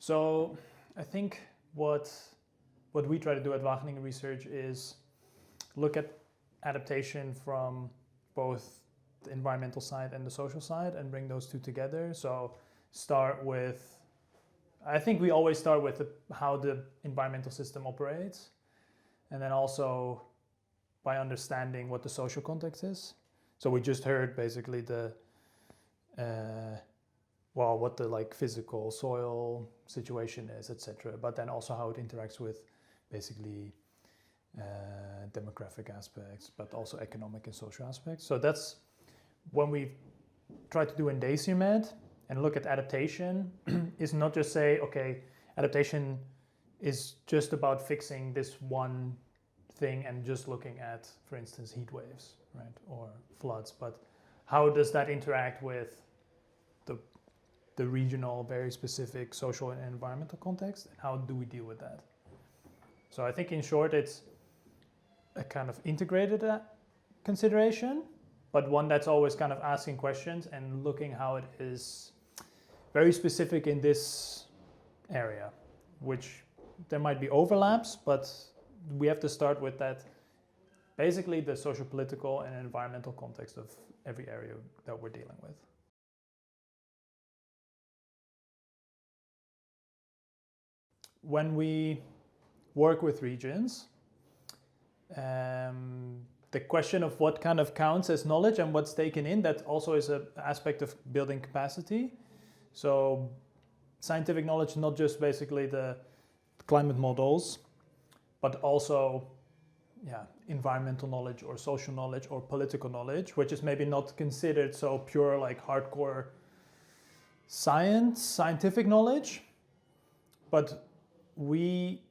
So I think what we try to do at Wageningen Research is look at adaptation from both the environmental side and the social side and bring those two together. So I think we always start with how the environmental system operates, and then also by understanding what the social context is. So we just heard basically what the like physical soil situation is, etc. But then also how it interacts with basically demographic aspects, but also economic and social aspects. So that's when we try to do in DACIMED and look at adaptation is not just say, okay, adaptation is just about fixing this one thing and just looking at, for instance, heat waves, right, or floods, but how does that interact with the regional, very specific social and environmental context, and how do we deal with that? So I think in short, it's a kind of integrated consideration, but one that's always kind of asking questions and looking how it is very specific in this area, which there might be overlaps, but we have to start with that, basically the social, political and environmental context of every area that we're dealing with. When we work with regions, the question of what kind of counts as knowledge and what's taken in, that also is an aspect of building capacity. So scientific knowledge, not just basically the climate models, but also environmental knowledge or social knowledge or political knowledge, which is maybe not considered so pure like hardcore scientific knowledge, but we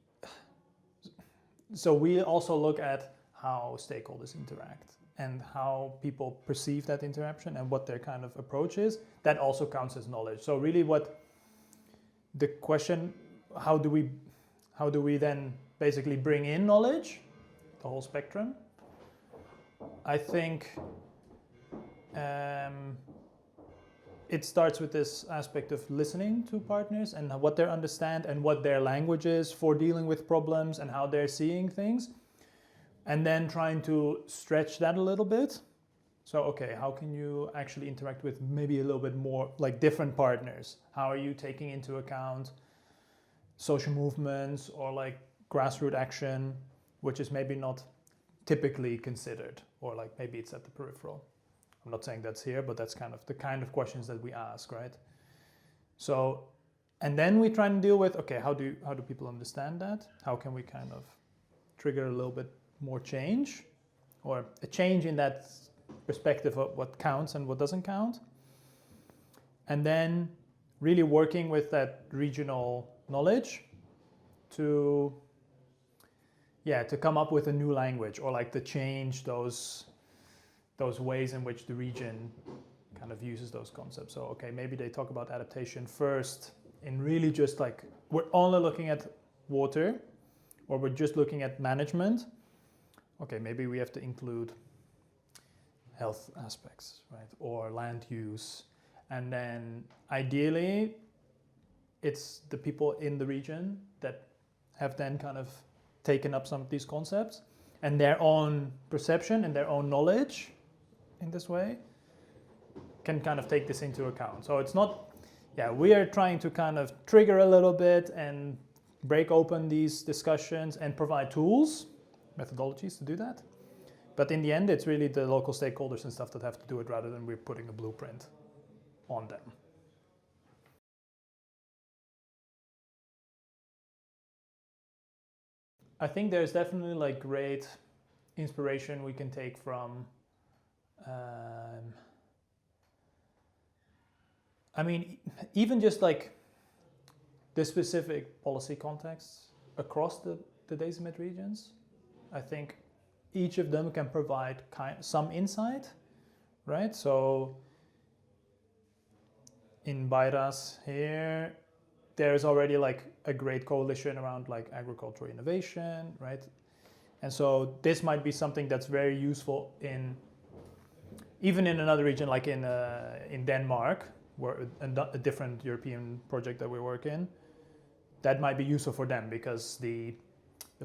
also look at how stakeholders interact and how people perceive that interaction and what their kind of approach is. That also counts as knowledge. So really what the question, how do we then basically bring in knowledge, the whole spectrum? I think it starts with this aspect of listening to partners and what they understand and what their language is for dealing with problems and how they're seeing things. And then trying to stretch that a little bit. So, okay, how can you actually interact with maybe a little bit more like different partners? How are you taking into account social movements or like grassroots action, which is maybe not typically considered, or like maybe it's at the peripheral. I'm not saying that's here, but that's kind of the kind of questions that we ask, right? So, and then we try and deal with, okay, how do people understand that? How can we kind of trigger a little bit more change, or a change in that perspective of what counts and what doesn't count? And then really working with that regional knowledge to come up with a new language, or like to change those ways in which the region kind of uses those concepts. So, okay, maybe they talk about adaptation first in really just like, we're only looking at water, or we're just looking at management. Okay, maybe we have to include health aspects, right? Or land use. And then ideally, it's the people in the region that have then kind of taken up some of these concepts and their own perception and their own knowledge in this way can kind of take this into account. So it's not, we are trying to kind of trigger a little bit and break open these discussions and provide tools, methodologies to do that. But in the end, it's really the local stakeholders and stuff that have to do it, rather than we're putting a blueprint on them. I think there's definitely like great inspiration we can take from, even just like the specific policy contexts across the DACIMED regions. I think each of them can provide some insight, right? So in Bairas here, there's already like a great coalition around like agricultural innovation, right? And so this might be something that's very useful even in another region, like in Denmark, where a different European project that we work in. that might be useful for them because the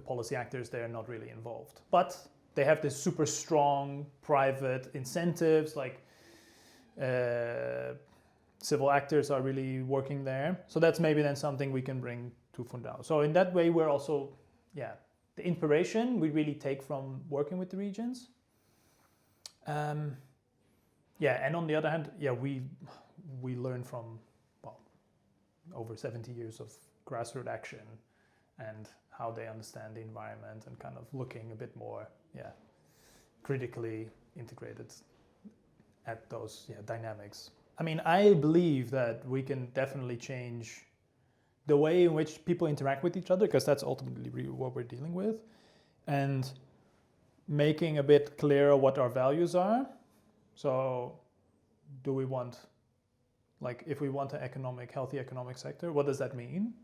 policy actors, they're not really involved. But they have this super strong private incentives, like civil actors are really working there. So that's maybe then something we can bring to Fundao. So in that way, we're also, the inspiration we really take from working with the regions. And on the other hand, we learn from, over 70 years of grassroots action and how they understand the environment and kind of looking a bit more, critically integrated at those dynamics. I mean, I believe that we can definitely change the way in which people interact with each other, because that's ultimately what we're dealing with, and making a bit clearer what our values are. So do we want, if we want a healthy economic sector, what does that mean?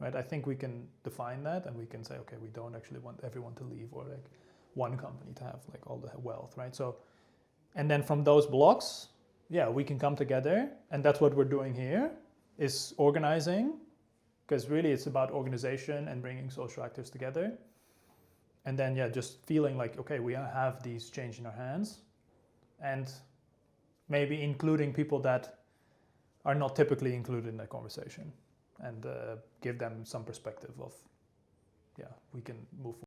Right? I think we can define that, and we can say, okay, we don't actually want everyone to leave, or one company to have all the wealth, right? So, and then from those blocks, we can come together, and that's what we're doing here, is organizing, because really it's about organization and bringing social actors together. And then, just feeling okay, we have these change in our hands, and maybe including people that are not typically included in that conversation, and give them some perspective of, we can move forward.